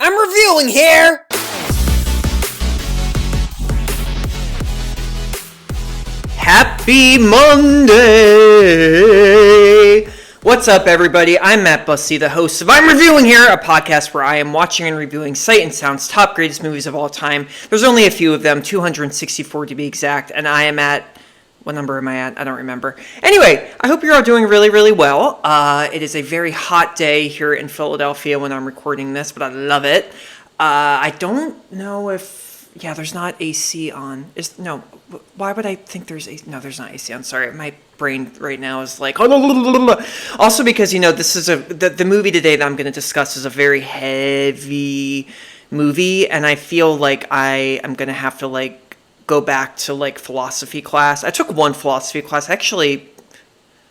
I'm reviewing here! Happy Monday! What's up, everybody? I'm Matt Bussey, the host of I'm Reviewing Here, a podcast where I am watching and reviewing Sight and Sound's top greatest movies of all time. There's only a few of them, 264 to be exact, and I am at... What number am I at? I don't remember. Anyway, I hope you're all doing really, really well. It is a very hot day here in Philadelphia when I'm recording this, but I love it. I don't know if... Yeah, there's not AC on. Why would I think there's AC? No, there's not AC on. Sorry, my brain right now is like... Also because, this is the movie today that I'm going to discuss is a very heavy movie, and I feel like I am going to have to, go back to philosophy class. I took one philosophy class. Actually,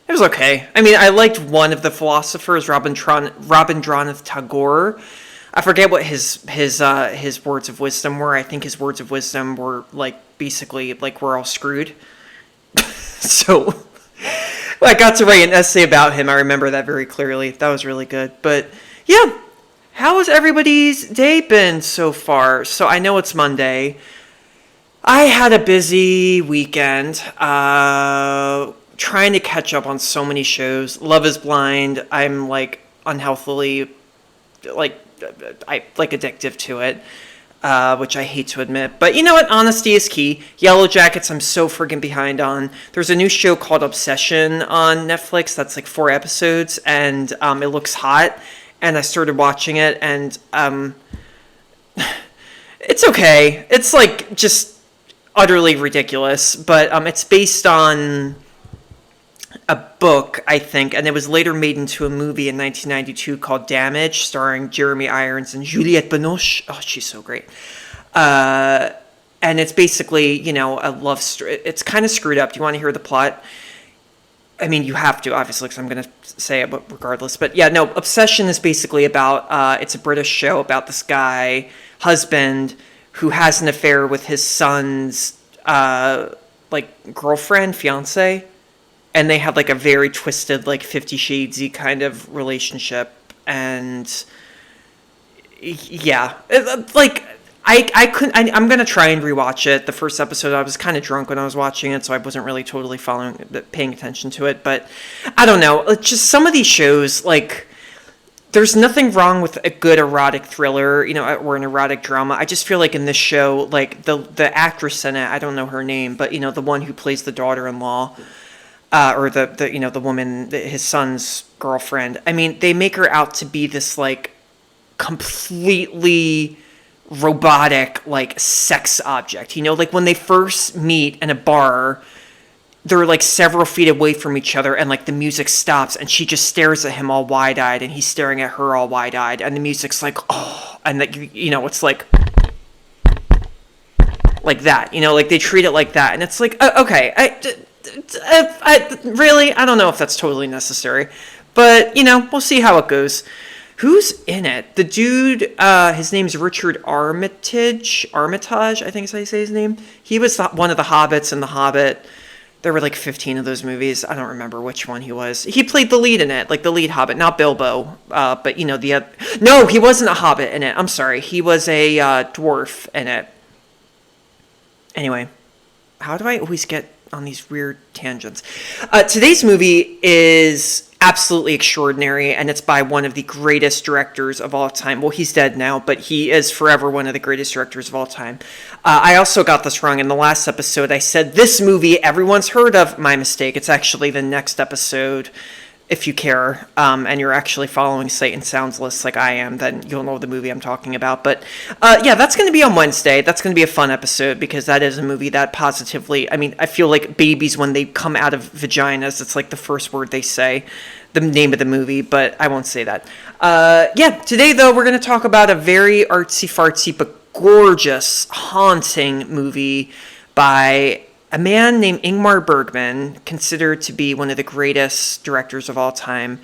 it was okay. I mean, I liked one of the philosophers, Rabindranath Tagore. I forget what his words of wisdom were. I think his words of wisdom were basically we're all screwed. So I got to write an essay about him. I remember that very clearly. That was really good. But yeah, how has everybody's day been so far? So I know it's Monday. I had a busy weekend, trying to catch up on so many shows. Love is Blind. I'm unhealthily, addictive to it, which I hate to admit. But you know what? Honesty is key. Yellow Jackets, I'm so friggin' behind on. There's a new show called Obsession on Netflix. That's 4 episodes, and it looks hot. And I started watching it, and it's okay. It's just utterly ridiculous, but it's based on a book, I think, and it was later made into a movie in 1992 called Damage, starring Jeremy Irons and Juliette Binoche. Oh, she's so great. And it's basically, a love story. It's kind of screwed up. Do you want to hear the plot? I mean, you have to, obviously, because I'm going to say it regardless. But yeah, no, Obsession is basically about, it's a British show about this guy, husband, who has an affair with his son's, girlfriend, fiance, and they have, a very twisted, 50 Shades-y kind of relationship, and, yeah, I couldn't, I'm gonna try and rewatch it. The first episode, I was kind of drunk when I was watching it, so I wasn't really totally paying attention to it, but, I don't know, it's just some of these shows, there's nothing wrong with a good erotic thriller, or an erotic drama. I just feel like in this show, the actress in it, I don't know her name, but, the one who plays the daughter-in-law, or the woman, his son's girlfriend. I mean, they make her out to be this, completely robotic, sex object. When they first meet in a bar, they're several feet away from each other, and the music stops, and she just stares at him all wide-eyed, and he's staring at her all wide-eyed, and the music's oh, and it's like that, they treat it like that, and it's okay, I really, I don't know if that's totally necessary, but we'll see how it goes. Who's in it? The dude, his name's Richard Armitage, I think is how you say his name. He was one of the Hobbits in The Hobbit. There were 15 of those movies. I don't remember which one he was. He played the lead in it, the lead Hobbit, not Bilbo. But the other... No, he wasn't a Hobbit in it. I'm sorry. He was a dwarf in it. Anyway, how do I always get on these weird tangents? Today's movie is absolutely extraordinary, and it's by one of the greatest directors of all time. Well, he's dead now, but he is forever one of the greatest directors of all time. I also got this wrong in the last episode. I said this movie everyone's heard of. My mistake. It's actually the next episode. If you care, and you're actually following Sight and Sound's lists like I am, then you'll know the movie I'm talking about. But yeah, that's going to be on Wednesday. That's going to be a fun episode, because that is a movie that positively, I mean, I feel like babies, when they come out of vaginas, it's the first word they say, the name of the movie, but I won't say that. Yeah, today, though, we're going to talk about a very artsy-fartsy but gorgeous, haunting movie by a man named Ingmar Bergman, considered to be one of the greatest directors of all time.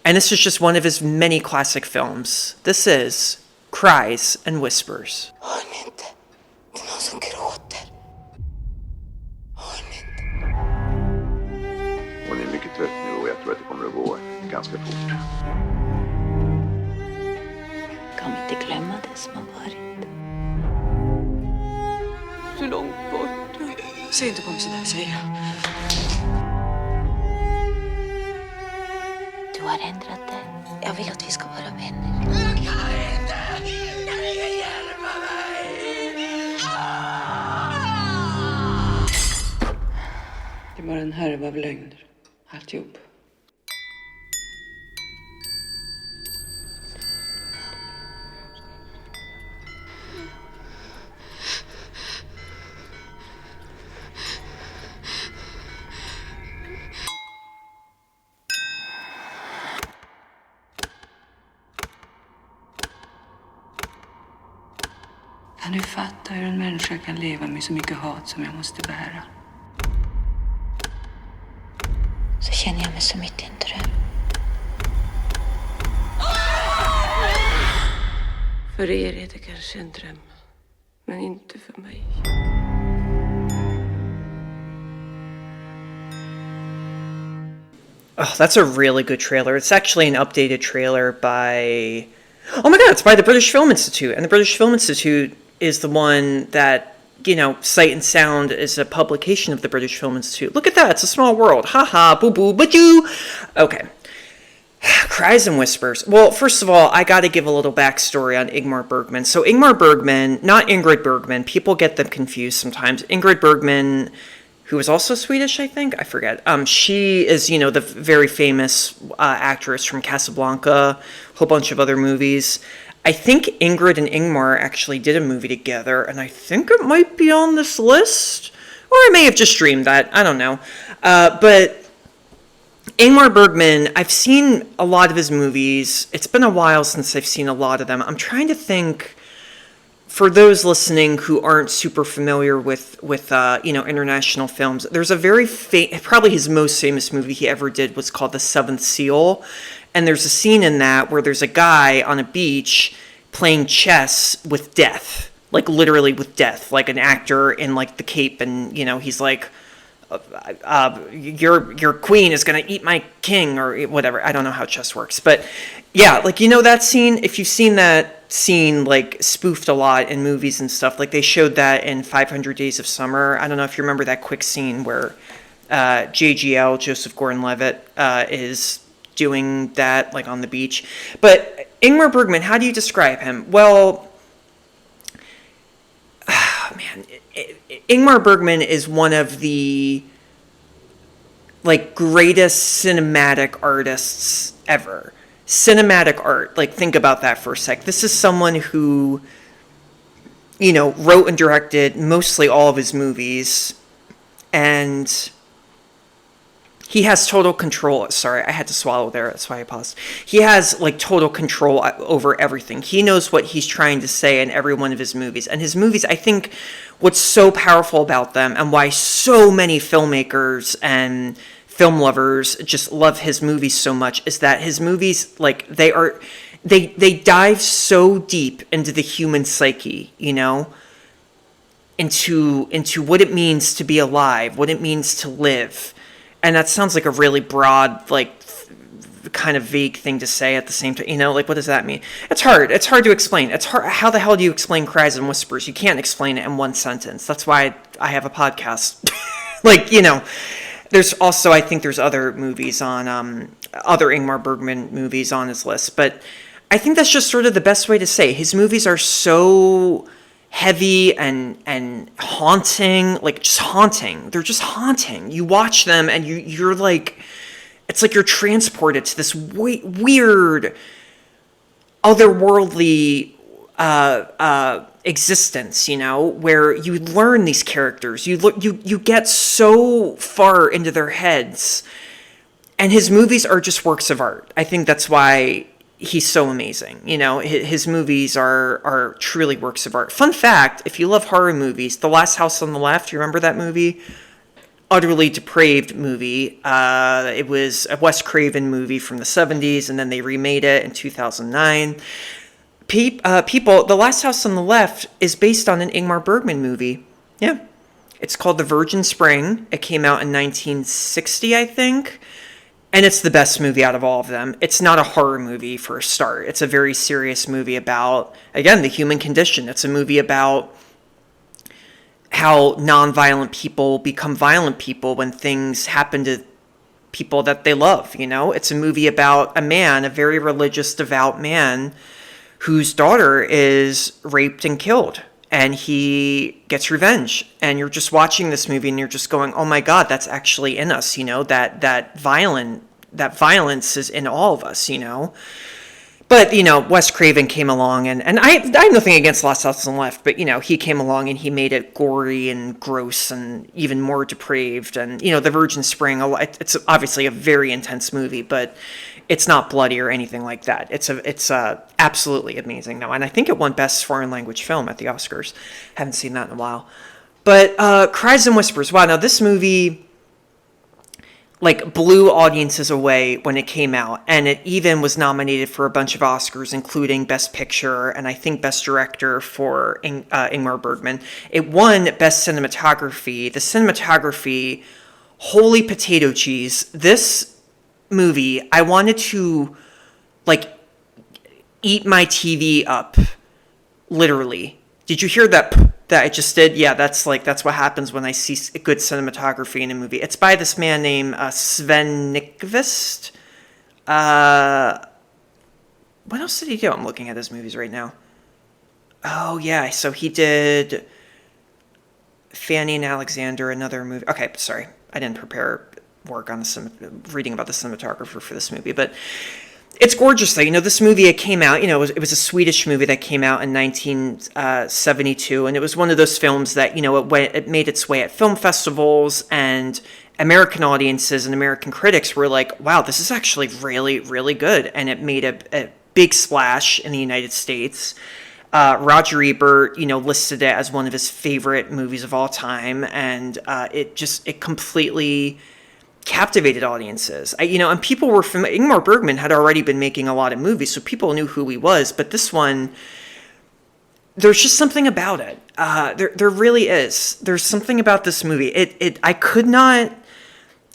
And this is just one of his many classic films. This is Cries and Whispers. Hon är mycket trött nu och jag tror att det kommer att gå ganska fort. Kom inte glömma. glömma det som har varit. Så långt bort. Säg inte på mig sådär, säger jag. Du har ändrat dig. Jag vill att vi ska vara vänner. Jag kan inte! Kan ingen hjälpa mig? Det är bara en härva av lögner. Alltihop. Kan du fatta hur en människa kan leva med så mycket hat som jag måste bära? Så känner jag mig som mitt i en dröm. För er är det kanske en dröm, men inte för mig. Oh, that's a really good trailer. It's actually an updated trailer by... Oh my god, it's by the British Film Institute. And the British Film Institute is the one that, you know, Sight and Sound is a publication of the British Film Institute. Look at that, it's a small world. Ha-ha, boo-boo, but-you. Okay. Cries and Whispers. Well, first of all, I gotta give a little backstory on Ingmar Bergman. So Ingmar Bergman, not Ingrid Bergman, people get them confused sometimes. Ingrid Bergman, who is also Swedish, I think, I forget. She is, you know, the very famous actress from Casablanca, a whole bunch of other movies. I think Ingrid and Ingmar actually did a movie together, and I think it might be on this list. Or I may have just dreamed that, I don't know. But Ingmar Bergman, I've seen a lot of his movies. It's been a while since I've seen a lot of them. I'm trying to think, for those listening who aren't super familiar with you know, international films, there's a very probably his most famous movie he ever did was called The Seventh Seal, and there's a scene in that where there's a guy on a beach playing chess with death, like literally with death, like an actor in like the cape, and you know, he's like, your queen is gonna eat my king, or whatever. I don't know how chess works, but yeah, like, you know that scene? If you've seen that scene like spoofed a lot in movies and stuff, like they showed that in 500 Days of Summer. I don't know if you remember that quick scene where JGL, Joseph Gordon-Levitt, is doing that like on the beach. But Ingmar Bergman, how do you describe him? Well, man, Ingmar Bergman is one of the like greatest cinematic artists ever. Cinematic art, like think about that for a sec. This is someone who, you know, wrote and directed mostly all of his movies, and he has total control. Sorry, I had to swallow there, that's why I paused. He has like total control over everything. He knows what he's trying to say in every one of his movies. And his movies, I think what's so powerful about them and why so many filmmakers and film lovers just love his movies so much is that his movies, like, they dive so deep into the human psyche, you know, into what it means to be alive, what it means to live. And that sounds like a really broad, like, kind of vague thing to say at the same time, you know, like, what does that mean? It's hard to explain. It's hard. How the hell do you explain Cries and Whispers? You can't explain it in one sentence. That's why I have a podcast. Like, you know, there's also, I think there's other movies on, other Ingmar Bergman movies on his list, but I think that's just sort of the best way to say it. His movies are so heavy and haunting, like just haunting. They're just haunting. You watch them and you're like, it's like you're transported to this weird, otherworldly existence, you know, where you learn these characters. You get so far into their heads, and his movies are just works of art. I think that's why he's so amazing. You know, his movies are truly works of art. Fun fact, if you love horror movies, The Last House on the Left, you remember that movie? Utterly depraved movie. It was a Wes Craven movie from the 70s, and then they remade it in 2009. People, The Last House on the Left is based on an Ingmar Bergman movie. Yeah. It's called The Virgin Spring. It came out in 1960, I think. And it's the best movie out of all of them. It's not a horror movie for a start. It's a very serious movie about, again, the human condition. It's a movie about how nonviolent people become violent people when things happen to people that they love, you know? It's a movie about a man, a very religious, devout man, whose daughter is raped and killed. And he gets revenge. And you're just watching this movie and you're just going, oh my God, that's actually in us, you know, that violence is in all of us, you know. But, you know, Wes Craven came along, and I have nothing against Lost House on the Left, but, you know, he came along and he made it gory and gross and even more depraved. And, you know, The Virgin Spring, it's obviously a very intense movie, but it's not bloody or anything like that. It's absolutely amazing now, and I think it won Best Foreign Language Film at the Oscars. Haven't seen that in a while. But Cries and Whispers, wow, now this movie like blew audiences away when it came out, and it even was nominated for a bunch of Oscars, including Best Picture and I think Best Director for Ingmar Bergman. It won Best Cinematography. The cinematography, holy potato cheese. This movie, I wanted to like eat my TV up, literally. Did you hear that I just did? Yeah, that's what happens when I see good cinematography in a movie. It's by this man named Sven Nykvist. What else did he do? I'm looking at his movies right now. Oh yeah, so he did Fanny and Alexander, another movie. Okay, sorry, I didn't prepare work on reading about the cinematographer for this movie, but it's gorgeous though. You know, this movie, it came out, you know, it was a Swedish movie that came out in 1972, and it was one of those films that, you know, it made its way at film festivals, and American audiences and American critics were like, wow, this is actually really, really good, and it made a big splash in the United States. Roger Ebert, you know, listed it as one of his favorite movies of all time, and it completely captivated audiences. And people were familiar. Ingmar Bergman had already been making a lot of movies, so people knew who he was. But this one, there's just something about it. There really is. There's something about this movie. I could not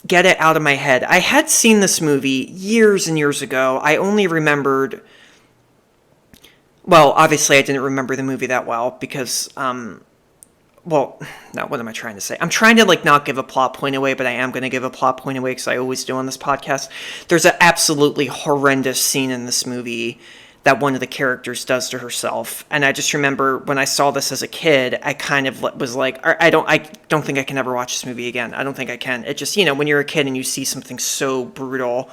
get it out of my head. I had seen this movie years and years ago. I only remembered. Well, obviously, I didn't remember the movie that well because. Well, no, what am I trying to say? I'm trying to, not give a plot point away, but I am going to give a plot point away because I always do on this podcast. There's an absolutely horrendous scene in this movie that one of the characters does to herself. And I just remember when I saw this as a kid, I kind of was like, I don't think I can ever watch this movie again. I don't think I can. It just, when you're a kid and you see something so brutal,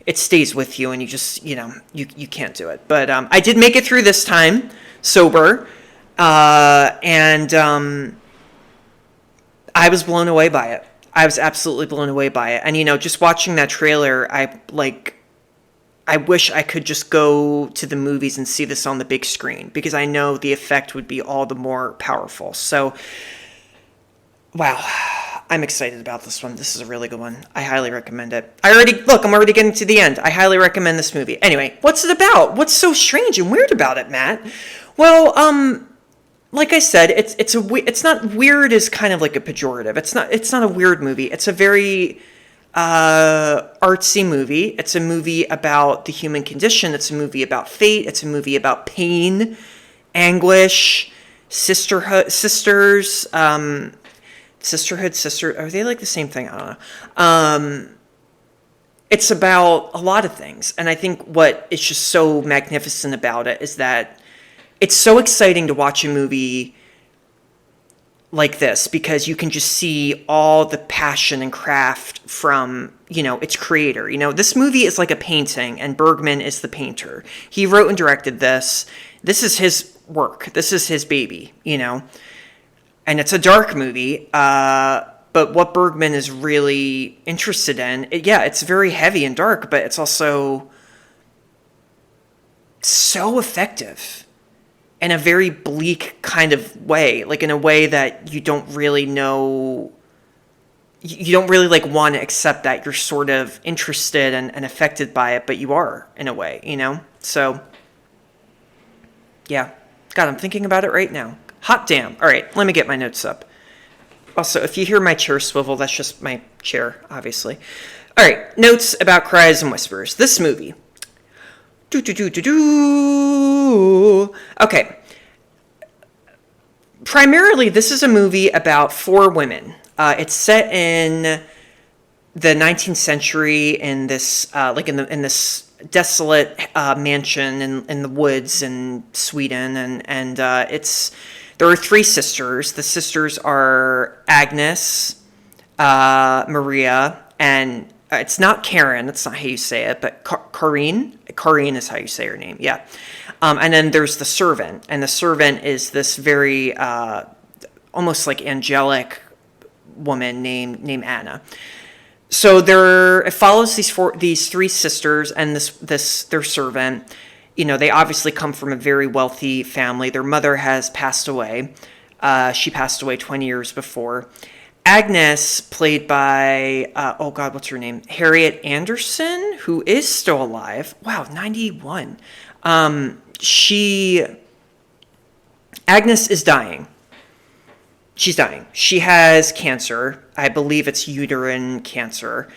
it stays with you and you just, you can't do it. But I did make it through this time, sober. And I was blown away by it. I was absolutely blown away by it. And, just watching that trailer, I wish I could just go to the movies and see this on the big screen because I know the effect would be all the more powerful. So, wow, I'm excited about this one. This is a really good one. I highly recommend it. I'm already getting to the end. I highly recommend this movie. Anyway, what's it about? What's so strange and weird about it, Matt? Well, like I said, it's not weird as kind of like a pejorative. It's not a weird movie. It's a very artsy movie. It's a movie about the human condition. It's a movie about fate. It's a movie about pain, anguish, sisterhood. Are they like the same thing? I don't know. It's about a lot of things, and I think what is just so magnificent about it is that it's so exciting to watch a movie like this because you can just see all the passion and craft from, its creator. This movie is like a painting and Bergman is the painter. He wrote and directed this. This is his work. This is his baby, and it's a dark movie. But what Bergman is really interested in, it's very heavy and dark, but it's also so effective. In a very bleak kind of way, in a way that you don't really know, you don't really want to accept that you're sort of interested and affected by it, but you are in a way, So, yeah. God, I'm thinking about it right now. Hot damn. All right, let me get my notes up. Also, if you hear my chair swivel, that's just my chair, obviously. All right, notes about Cries and Whispers. This movie. Okay. Primarily, this is a movie about 4 women. It's set in the 19th century in this, in this desolate mansion in the woods in Sweden, and there are 3 sisters. The sisters are Agnes, Maria, and it's not Karen. That's not how you say it, but Corrine. Corrine is how you say her name. Yeah. And then there's the servant, and the servant is this very almost like angelic woman named Anna. So it follows these 3 sisters and their servant. You know, they obviously come from a very wealthy family. Their mother has passed away. She passed away 20 years before. Agnes, played by, what's her name? Harriet Anderson, who is still alive. Wow, 91. Agnes is dying. She's dying. She has cancer. I believe it's uterine cancer.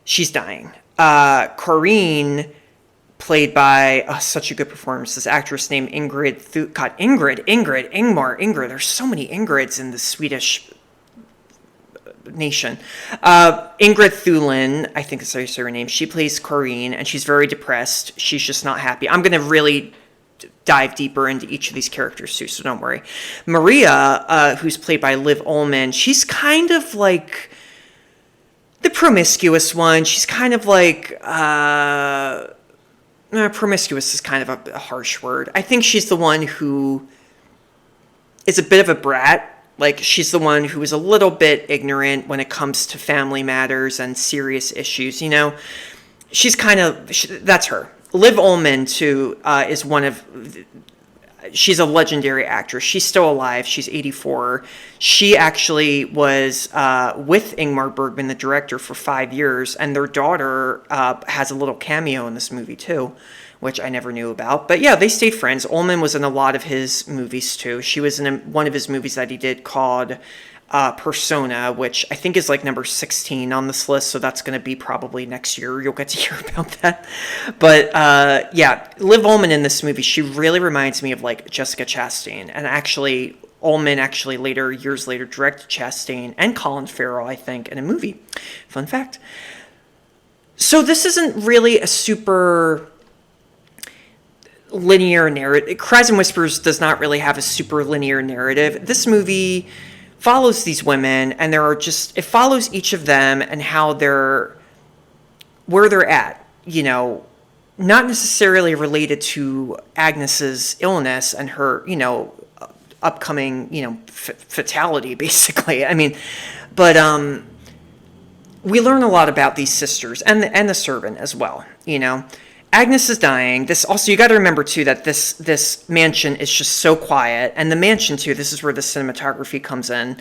She's dying. Corrine, played by such a good performance, this actress named Ingrid. Ingmar. There's so many Ingrids in the Swedish nation. Ingrid Thulin, I think is how you say her name. She plays Corrine, and she's very depressed. She's just not happy. I'm going to really dive deeper into each of these characters too, so don't worry. Maria, who's played by Liv Ullmann, she's kind of like the promiscuous one. She's kind of like promiscuous is kind of a harsh word. I think she's the one who is a bit of a brat. Like, she's the one who is a little bit ignorant when it comes to family matters and serious issues, you know? That's her. Liv Ullmann, too, is she's a legendary actress. She's still alive. She's 84. She actually was with Ingmar Bergman, the director, for 5 years, and their daughter has a little cameo in this movie, too, which I never knew about. But yeah, they stayed friends. Ullman was in a lot of his movies, too. She was in one of his movies that he did called Persona, which I think is like number 16 on this list, so that's going to be probably next year. You'll get to hear about that. But yeah, Liv Ullmann in this movie, she really reminds me of like Jessica Chastain. And actually, Ullman years later, directed Chastain and Colin Farrell, I think, in a movie. Fun fact. So this isn't really a super linear narrative. Cries and Whispers does not really have a super linear narrative. This movie follows these women, and it follows each of them and where they're at, you know, not necessarily related to Agnes's illness and her, you know, upcoming, you know, fatality, basically. I mean, but we learn a lot about these sisters and the servant as well, you know. Agnes is dying. This also, you got to remember too that this mansion is just so quiet, and the mansion too. This is where the cinematography comes in.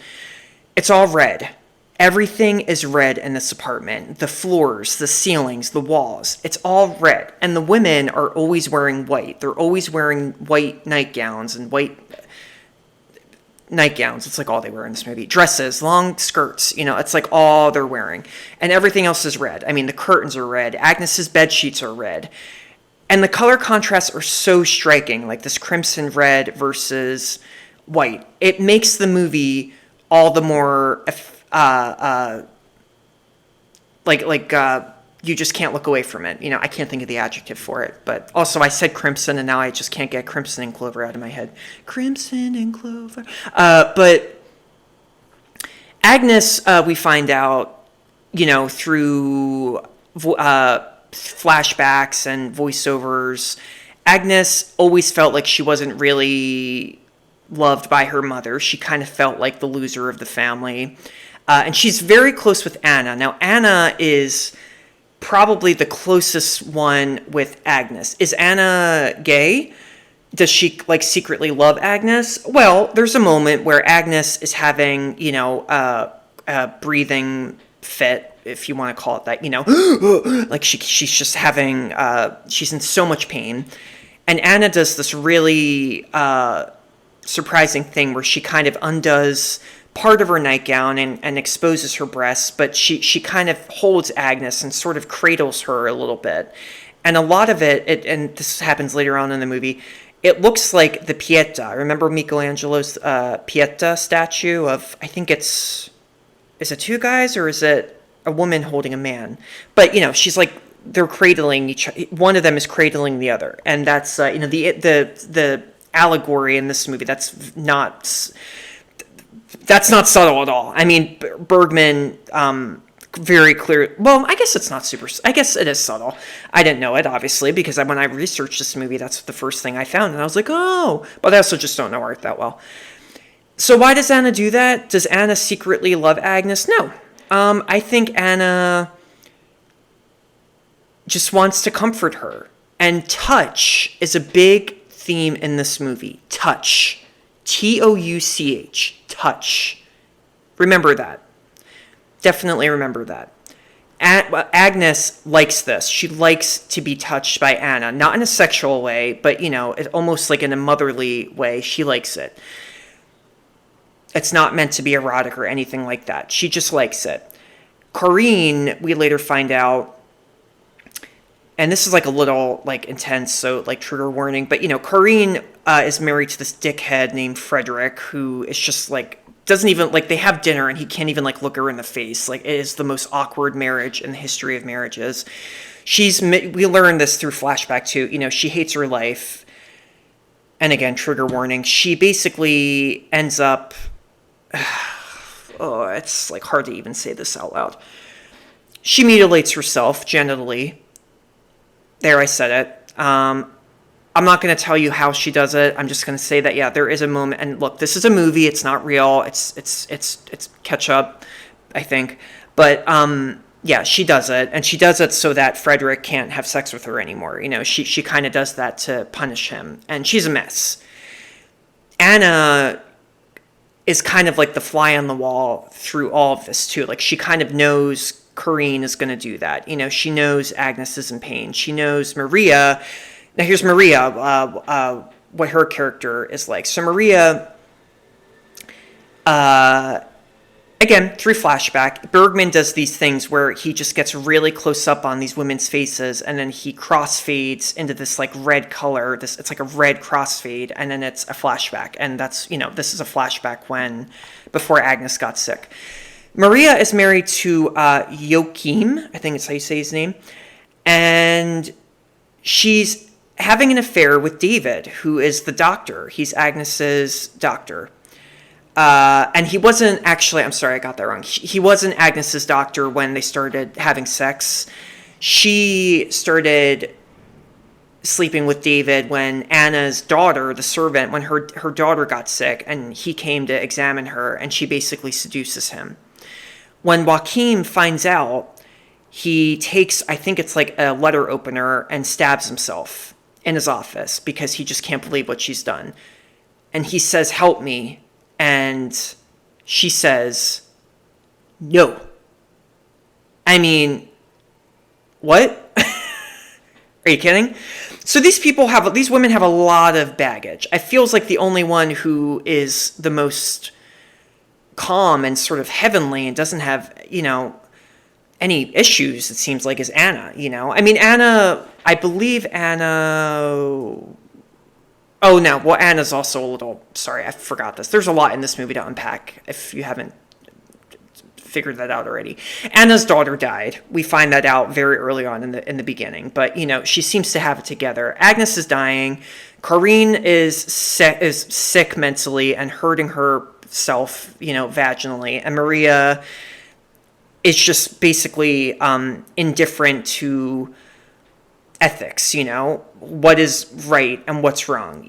It's all red. Everything is red in this apartment. The floors, the ceilings, the walls. It's all red, and the women are always wearing white. They're always wearing white nightgowns and white nightgowns. It's like all they wear in this movie. Dresses, long skirts, you know, it's like all they're wearing. And everything else is red. I mean, the curtains are red. Agnes's bed sheets are red. And the color contrasts are so striking, like this crimson red versus white. It makes the movie all the more you just can't look away from it. You know, I can't think of the adjective for it. But also, I said crimson, and now I just can't get Crimson and Clover out of my head. Crimson and Clover. But Agnes, we find out, you know, through flashbacks and voiceovers, Agnes always felt like she wasn't really loved by her mother. She kind of felt like the loser of the family. And she's very close with Anna. Now, Anna is probably the closest one with Agnes. Is Anna gay? Does she like secretly love Agnes? Well, there's a moment where Agnes is having, you know, a breathing fit, if you want to call it that, you know, like she's just having, she's in so much pain. And Anna does this really surprising thing where she kind of undoes part of her nightgown and exposes her breasts, but she kind of holds Agnes and sort of cradles her a little bit. And a lot of it, and this happens later on in the movie, it looks like the Pieta. Remember Michelangelo's Pieta statue of, I think is it two guys or is it a woman holding a man? But, she's like, they're cradling one of them is cradling the other. And that's, the allegory in this movie, that's not subtle at all. I mean, Bergman, very clear. Well, I guess I guess it is subtle. I didn't know it, obviously, because when I researched this movie, that's the first thing I found. And I was like, oh, but I also just don't know art that well. So why does Anna do that? Does Anna secretly love Agnes? No. I think Anna just wants to comfort her. And touch is a big theme in this movie. Touch. Touch. Touch. Remember that. Definitely remember that. Agnes likes this. She likes to be touched by Anna. Not in a sexual way, but, almost like in a motherly way. She likes it. It's not meant to be erotic or anything like that. She just likes it. Corinne, we later find out, and this is like a little like intense, so like trigger warning, but, Corinne is married to this dickhead named Frederick, who is just like, doesn't even, like, they have dinner and he can't even, like, look her in the face. Like, it is the most awkward marriage in the history of marriages. We learn this through flashback too. She hates her life. And again, trigger warning. She basically ends up, oh, it's like hard to even say this out loud. She mutilates herself genitally. There, I said it. I'm not going to tell you how she does it. I'm just going to say that, yeah, there is a moment. And look, this is a movie. It's not real. It's catch up, I think. But, yeah, she does it. And she does it so that Frederick can't have sex with her anymore. She kind of does that to punish him. And she's a mess. Anna is kind of like the fly on the wall through all of this, too. Like, she kind of knows Corinne is going to do that. She knows Agnes is in pain. She knows Maria. Now, here's Maria, what her character is like. So Maria, again, through flashback, Bergman does these things where he just gets really close up on these women's faces, and then he crossfades into this, like, red color. It's like a red crossfade, and then it's a flashback. And that's, this is a flashback before Agnes got sick. Maria is married to Joachim, I think it's how you say his name, and she's having an affair with David, who is the doctor. He's Agnes's doctor. And he wasn't actually, I'm sorry, I got that wrong. He wasn't Agnes's doctor when they started having sex. She started sleeping with David when Anna's daughter, the servant, when her daughter got sick, and he came to examine her, and she basically seduces him. When Joachim finds out, he takes, I think it's like a letter opener, and stabs himself in his office because he just can't believe what she's done. And he says, "Help me." And she says, "No." I mean, what? Are you kidding? So these women have a lot of baggage. It feels like the only one who is the most calm and sort of heavenly and doesn't have, any issues, it seems like, is Anna, I mean, I believe Anna... Oh, no. Well, Anna's also a little... Sorry, I forgot this. There's a lot in this movie to unpack if you haven't figured that out already. Anna's daughter died. We find that out very early on in the beginning. But, she seems to have it together. Agnes is dying. Corinne is sick mentally and hurting herself, vaginally. And Maria is just basically indifferent to ethics, what is right and what's wrong,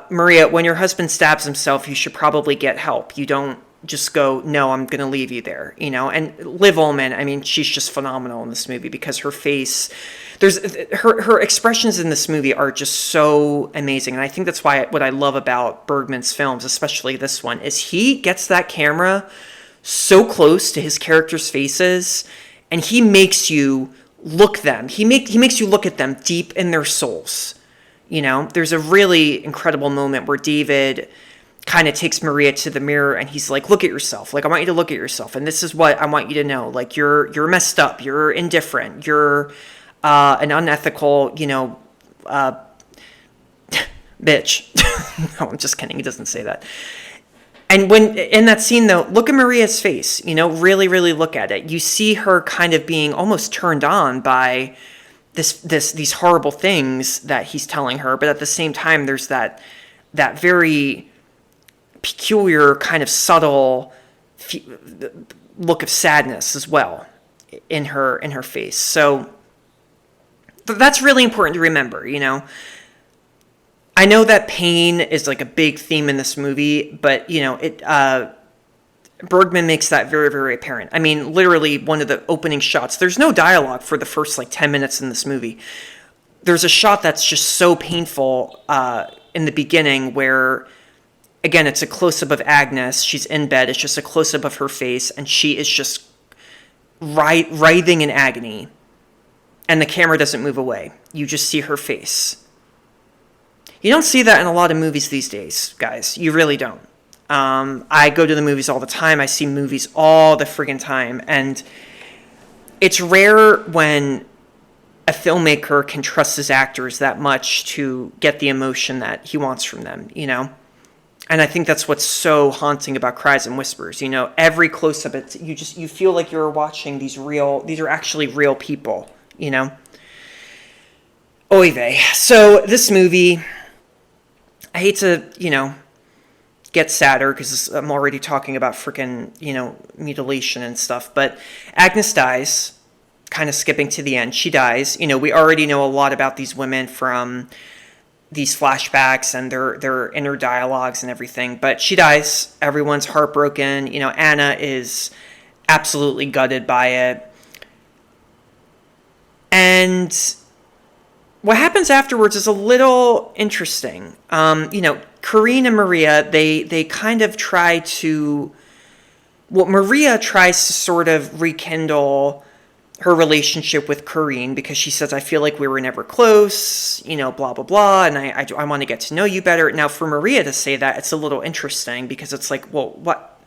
Maria, when your husband stabs himself, you should probably get help. You don't just go, "No, I'm going to leave you there," and Liv Ullmann, I mean, she's just phenomenal in this movie because her face, her expressions in this movie are just so amazing. And I think that's what I love about Bergman's films, especially this one, is he gets that camera so close to his characters' faces, and he makes you look them. He makes you look at them deep in their souls. There's a really incredible moment where David kind of takes Maria to the mirror, and he's like, look at yourself. Like, I want you to look at yourself, and this is what I want you to know. Like, you're messed up. You're indifferent. You're an unethical, bitch. No, I'm just kidding. He doesn't say that. And when in that scene, though, look at Maria's face. Really, really look at it. You see her kind of being almost turned on by these horrible things that he's telling her, but at the same time, there's that very peculiar kind of subtle look of sadness as well in her face. So that's really important to remember. I know that pain is like a big theme in this movie, but Bergman makes that very, very apparent. I mean, literally one of the opening shots, there's no dialogue for the first 10 minutes in this movie. There's a shot that's just so painful in the beginning where, again, it's a close-up of Agnes. She's in bed. It's just a close-up of her face, and she is just writhing in agony. And the camera doesn't move away. You just see her face. You don't see that in a lot of movies these days, guys. You really don't. I go to the movies all the time. I see movies all the friggin' time. And it's rare when a filmmaker can trust his actors that much to get the emotion that he wants from them, And I think that's what's so haunting about Cries and Whispers. Every close-up, you feel like you're watching these are actually real people, Oy vey. So this movie, I hate to, get sadder because I'm already talking about freaking, mutilation and stuff. But Agnes dies, kind of skipping to the end. She dies. We already know a lot about these women from these flashbacks and their inner dialogues and everything. But she dies. Everyone's heartbroken. Anna is absolutely gutted by it. And what happens afterwards is a little interesting. Corinne and Maria, they kind of try to... Well, Maria tries to sort of rekindle her relationship with Corinne because she says, I feel like we were never close, blah, blah, blah, and I want to get to know you better. Now, for Maria to say that, it's a little interesting because it's like, well, what?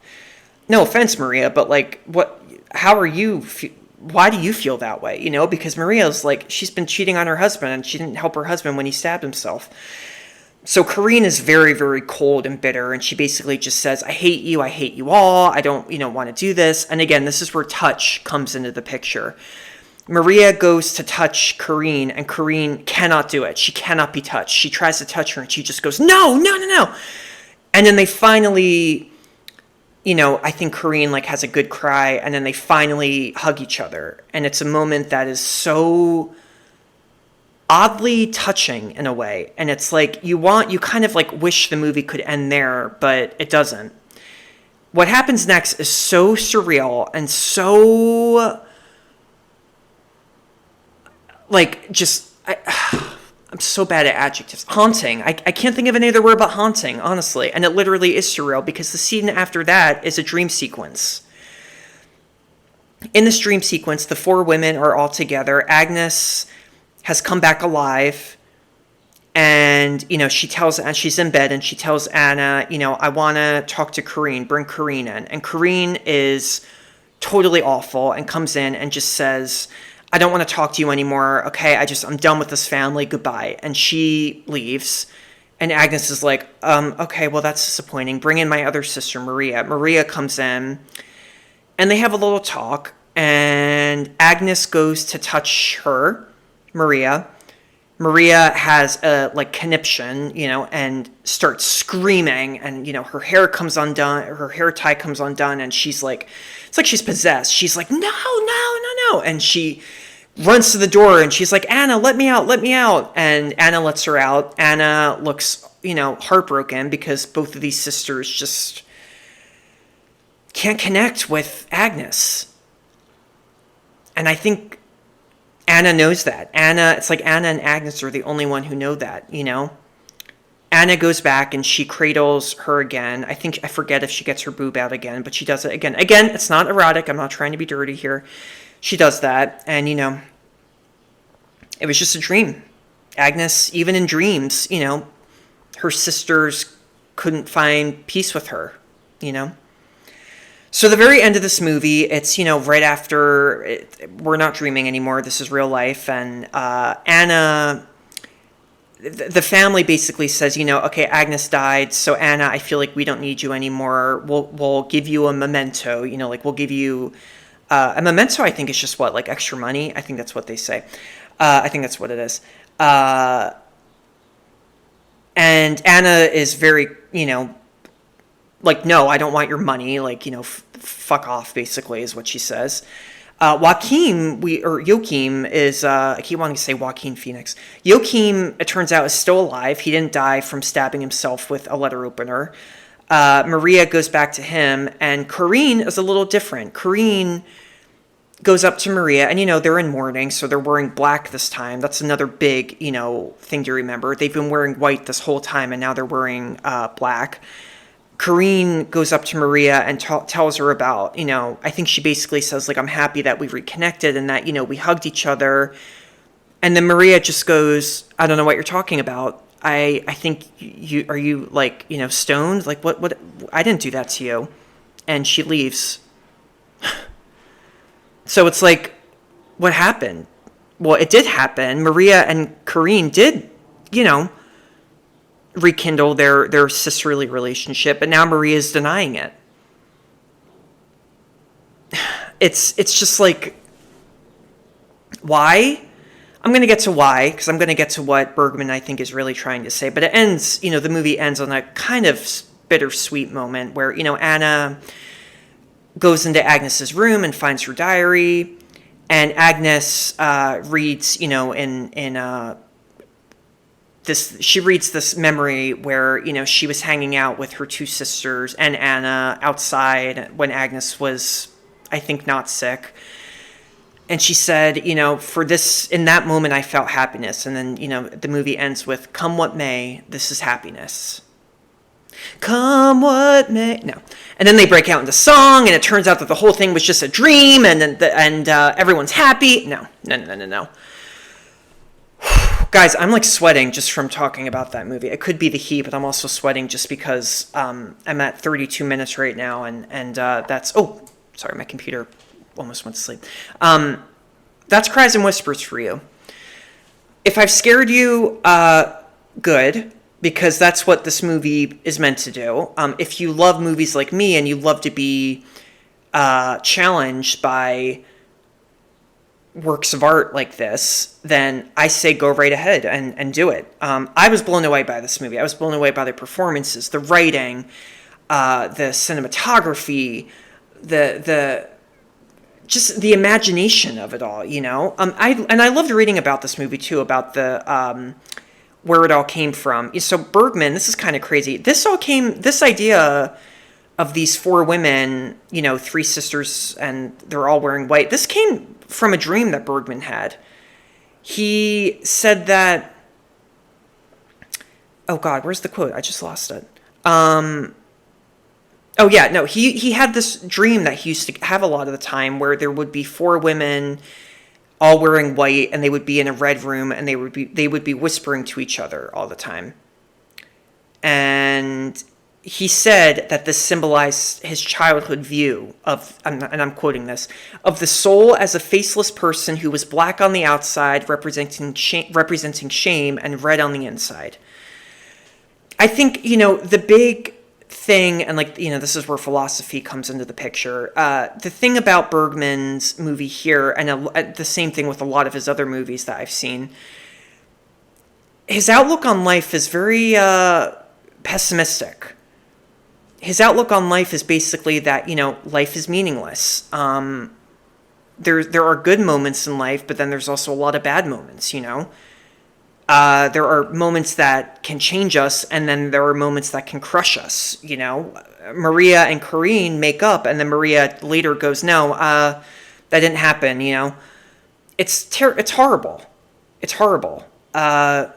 No offense, Maria, but what? How are you... Why do you feel that way? Because Maria's she's been cheating on her husband and she didn't help her husband when he stabbed himself. So Corinne is very, very cold and bitter. And she basically just says, I hate you all. I don't, want to do this. And again, this is where touch comes into the picture. Maria goes to touch Corinne and Corinne cannot do it. She cannot be touched. She tries to touch her and she just goes, no. And then they finally... I think Corinne has a good cry, and then they finally hug each other. And it's a moment that is so oddly touching in a way. And it's you kind of wish the movie could end there, but it doesn't. What happens next is so surreal and so I'm so bad at adjectives. Haunting. I can't think of any other word but haunting, honestly. And it literally is surreal because the scene after that is a dream sequence. In this dream sequence, the four women are all together. Agnes has come back alive. And, she's in bed and she tells Anna, I want to talk to Corinne. Bring Corinne in. And Corinne is totally awful and comes in and just says... I don't want to talk to you anymore. Okay, I'm done with this family. Goodbye. And she leaves. And Agnes is like, okay, well, that's disappointing. Bring in my other sister, Maria. Maria comes in. And they have a little talk. And Agnes goes to touch her, Maria. Maria has a, conniption, and starts screaming. And, her hair comes undone. Her hair tie comes undone. And she's it's like she's possessed. She's like, no. And she runs to the door and she's like, Anna, let me out. And Anna lets her out. Anna looks, heartbroken because both of these sisters just can't connect with Agnes. And I think Anna knows that. It's like Anna and Agnes are the only one who know that, Anna goes back and she cradles her again. I forget if she gets her boob out again, but she does it again. Again, it's not erotic. I'm not trying to be dirty here. She does that. And, it was just a dream. Agnes, even in dreams, her sisters couldn't find peace with her, you know? So the very end of this movie, it's, you know, right after we're not dreaming anymore. This is real life. And Anna, the family basically says, you know, okay, Agnes died. So Anna, I feel like we don't need you anymore. We'll give you a memento, you know, like we'll give you a memento. I think is just what, like extra money. I think that's what they say. I think that's what it is. And Anna is very, you know, like, no, I don't want your money. Like, you know, fuck off, basically, is what she says. Joachim is, I keep wanting to say Joaquin Phoenix. Joachim, it turns out, is still alive. He didn't die from stabbing himself with a letter opener. Maria goes back to him, and Corinne is a little different. Corinne goes up to Maria, and, you know, they're in mourning, so they're wearing black this time. That's another big, you know, thing to remember. They've been wearing white this whole time, and now they're wearing black. Corinne goes up to Maria and tells her about, you know, I think she basically says, like, I'm happy that we reconnected and that, you know, we hugged each other. And then Maria just goes, I don't know what you're talking about. I think are you, like, you know, stoned? Like, what, I didn't do that to you. And she leaves. So it's like, what happened? Well, it did happen. Maria and Corinne did, you know, rekindle their sisterly relationship, but now Maria's denying it. It's just like, why? I'm going to get to why, because I'm going to get to what Bergman, I think, is really trying to say. But it ends, you know, the movie ends on a kind of bittersweet moment where, you know, Anna goes into Agnes's room and finds her diary, and Agnes reads, you know, she reads this memory where, you know, she was hanging out with her two sisters and Anna outside when Agnes was, I think, not sick. And she said, you know, in that moment, I felt happiness. And then, you know, the movie ends with, come what may, this is happiness. Come what may. No. And then they break out into song, and it turns out that the whole thing was just a dream, and everyone's happy. No. Guys, I'm like sweating just from talking about that movie. It could be the heat, but I'm also sweating just because I'm at 32 minutes right now, and that's... Oh, sorry, my computer almost went to sleep. That's Cries and Whispers for you. If I've scared you, good, because that's what this movie is meant to do. If you love movies like me and you love to be challenged by works of art like this, then I say go right ahead and do it. I was blown away by this movie. I was blown away by the performances, the writing, the cinematography, the just the imagination of it all, you know. I loved reading about this movie too, about the where it all came from. So Bergman, this is kind of crazy. This idea of these four women, you know, three sisters, and they're all wearing white. This came from a dream that Bergman had. He said that, oh God, where's the quote? I just lost it. He had this dream that he used to have a lot of the time where there would be four women all wearing white, and they would be in a red room, and they would be whispering to each other all the time. And he said that this symbolized his childhood view of, and I'm quoting this, of the soul as a faceless person who was black on the outside, representing shame, and red on the inside. I think, you know, the big thing, and like, you know, this is where philosophy comes into the picture. The thing about Bergman's movie here, and the same thing with a lot of his other movies that I've seen, his outlook on life is very pessimistic. His outlook on life is basically that, you know, life is meaningless. There are good moments in life, but then there's also a lot of bad moments, you know. There are moments that can change us, and then there are moments that can crush us, you know. Maria and Corinne make up, and then Maria later goes, no, that didn't happen, you know. It's horrible. It's horrible. And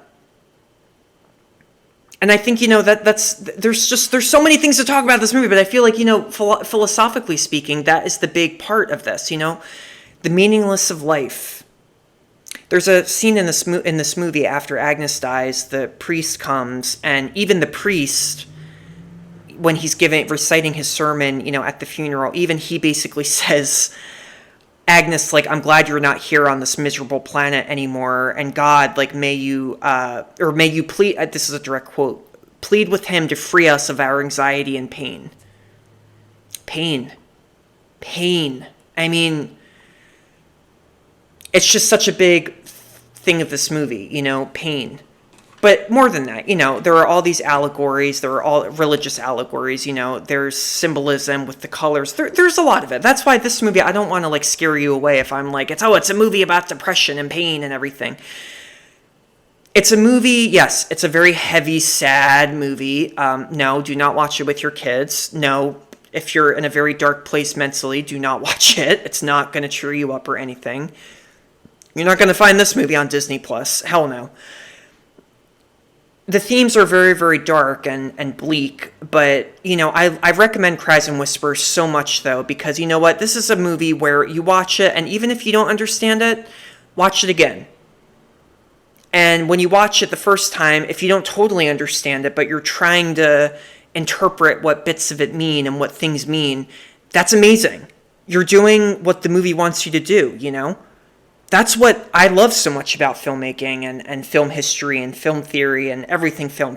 I think, you know, there's so many things to talk about this movie, but I feel like, you know, philosophically speaking, that is the big part of this, you know, the meaningless of life. There's a scene in this movie after Agnes dies, the priest comes, and even the priest when he's reciting his sermon, at the funeral, even he basically says, Agnes, like, I'm glad you're not here on this miserable planet anymore, and God, like, may you plead, this is a direct quote, plead with him to free us of our anxiety and pain. Pain. I mean, it's just such a big thing of this movie, pain. But more than that, there are all these allegories. There are all religious allegories. There's symbolism with the colors. There's a lot of it. That's why this movie, I don't want to like scare you away if I'm like, it's a movie about depression and pain and everything. It's a movie, yes, it's a very heavy, sad movie. No, do not watch it with your kids. No, if you're in a very dark place mentally, do not watch it. It's not going to cheer you up or anything. You're not going to find this movie on Disney Plus. Hell no. The themes are very, very dark and bleak, but, I recommend Cries and Whispers so much, though, because you know what? This is a movie where you watch it, and even if you don't understand it, watch it again. And when you watch it the first time, if you don't totally understand it, but you're trying to interpret what bits of it mean and what things mean, that's amazing. You're doing what the movie wants you to do, That's what I love so much about filmmaking and film history and film theory and everything film.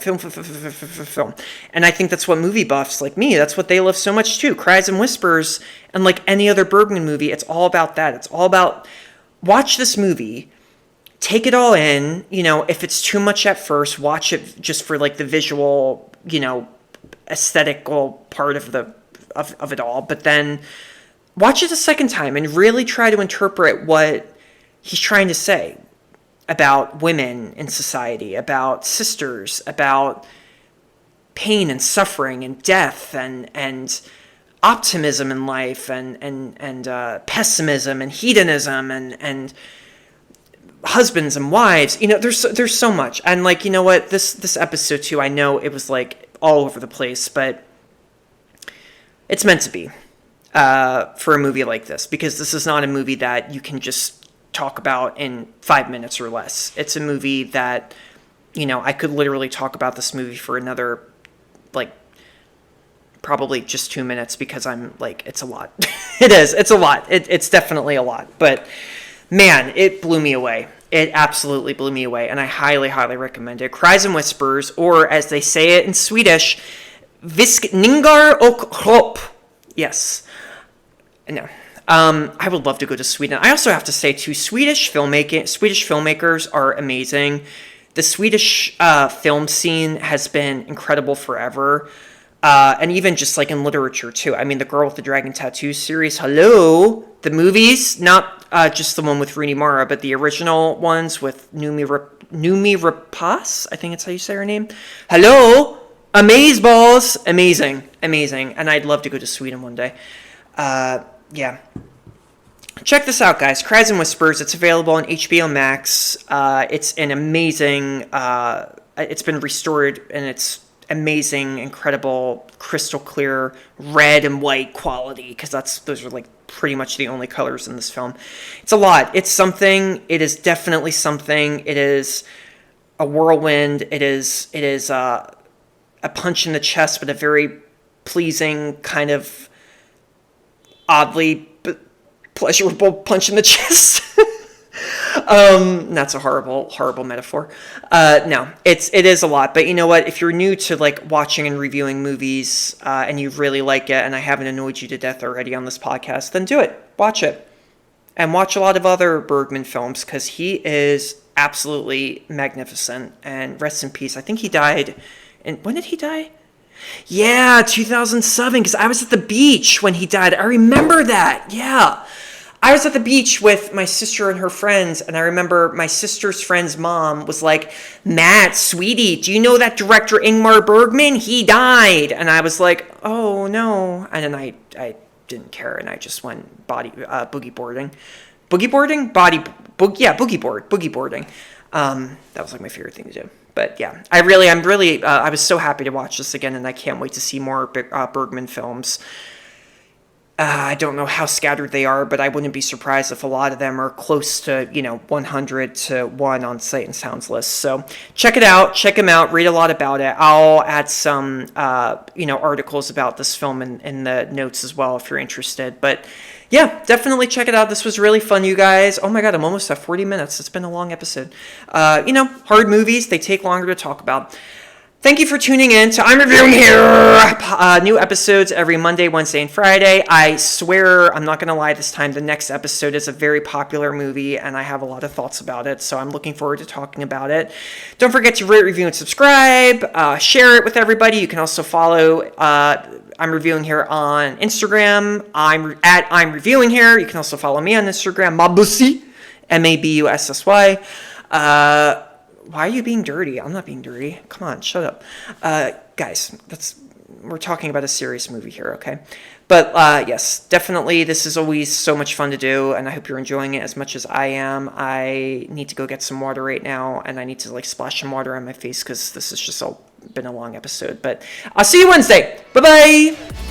And I think that's what movie buffs like me, that's what they love so much too. Cries and Whispers, and like any other Bergman movie, it's all about that. It's all about, watch this movie, take it all in, if it's too much at first, watch it just for like the visual, aesthetical part of it all, but then watch it a second time and really try to interpret what he's trying to say about women in society, about sisters, about pain and suffering and death and optimism in life and pessimism and hedonism and husbands and wives. There's so much. And like, you know what, this episode too, I know it was like all over the place, but it's meant to be for a movie like this, because this is not a movie that you can just talk about in 5 minutes or less. It's a movie that, I could literally talk about this movie for another, like, probably just 2 minutes, because I'm like, it's a lot. It's a lot. It's definitely a lot. But man, it blew me away. It absolutely blew me away, and I highly, highly recommend it. Cries and Whispers, or as they say it in Swedish, Viskningar och hopp. Yes. No. I would love to go to Sweden. I also have to say, too, Swedish filmmakers are amazing. The Swedish film scene has been incredible forever. And even just like in literature, too. I mean, the Girl with the Dragon Tattoo series, hello! The movies, not just the one with Rooney Mara, but the original ones with Noomi Rapace, I think that's how you say her name. Hello! Amazeballs! Amazing. And I'd love to go to Sweden one day. Yeah. Check this out, guys. Cries and Whispers. It's available on HBO Max. It's an amazing... it's been restored, and it's amazing, incredible, crystal clear, red and white quality, because those are like pretty much the only colors in this film. It's a lot. It's something. It is definitely something. It is a whirlwind. It is a punch in the chest, but a very pleasing kind of oddly pleasurable punch in the chest. That's a horrible metaphor. No, it is a lot. But you know what? If you're new to like watching and reviewing movies, and you really like it, and I haven't annoyed you to death already on this podcast, then do it. Watch it. And watch a lot of other Bergman films, because he is absolutely magnificent. And rest in peace. I think he died. And when did he die? Yeah, 2007, because I was at the beach when he died. I remember that. Yeah. I was at the beach with my sister and her friends, and I remember my sister's friend's mom was like, Matt, sweetie, do you know that director Ingmar Bergman? He died. And I was like, oh, no. And then I didn't care, and I just went boogie boarding. Boogie boarding? Boogie boarding. That was like my favorite thing to do. But yeah, I was so happy to watch this again, and I can't wait to see more Bergman films. I don't know how scattered they are, but I wouldn't be surprised if a lot of them are close to, 100 to 1 on Sight and Sound's list. So check it out, check them out, read a lot about it. I'll add some, articles about this film in the notes as well if you're interested. But yeah, definitely check it out. This was really fun, you guys. Oh my God, I'm almost at 40 minutes. It's been a long episode. Hard movies, they take longer to talk about. Thank you for tuning in to I'm Reviewing Here. New episodes every Monday, Wednesday, and Friday. I swear, I'm not going to lie this time, the next episode is a very popular movie, and I have a lot of thoughts about it, so I'm looking forward to talking about it. Don't forget to rate, review, and subscribe. Share it with everybody. You can also follow I'm Reviewing Here on Instagram. I'm Reviewing Here. You can also follow me on Instagram, Mabussy, Mabussy. Why are you being dirty? I'm not being dirty. Come on, shut up. Guys, we're talking about a serious movie here, okay? But yes, definitely this is always so much fun to do, and I hope you're enjoying it as much as I am. I need to go get some water right now, and I need to splash some water on my face because this has just been a long episode. But I'll see you Wednesday. Bye-bye!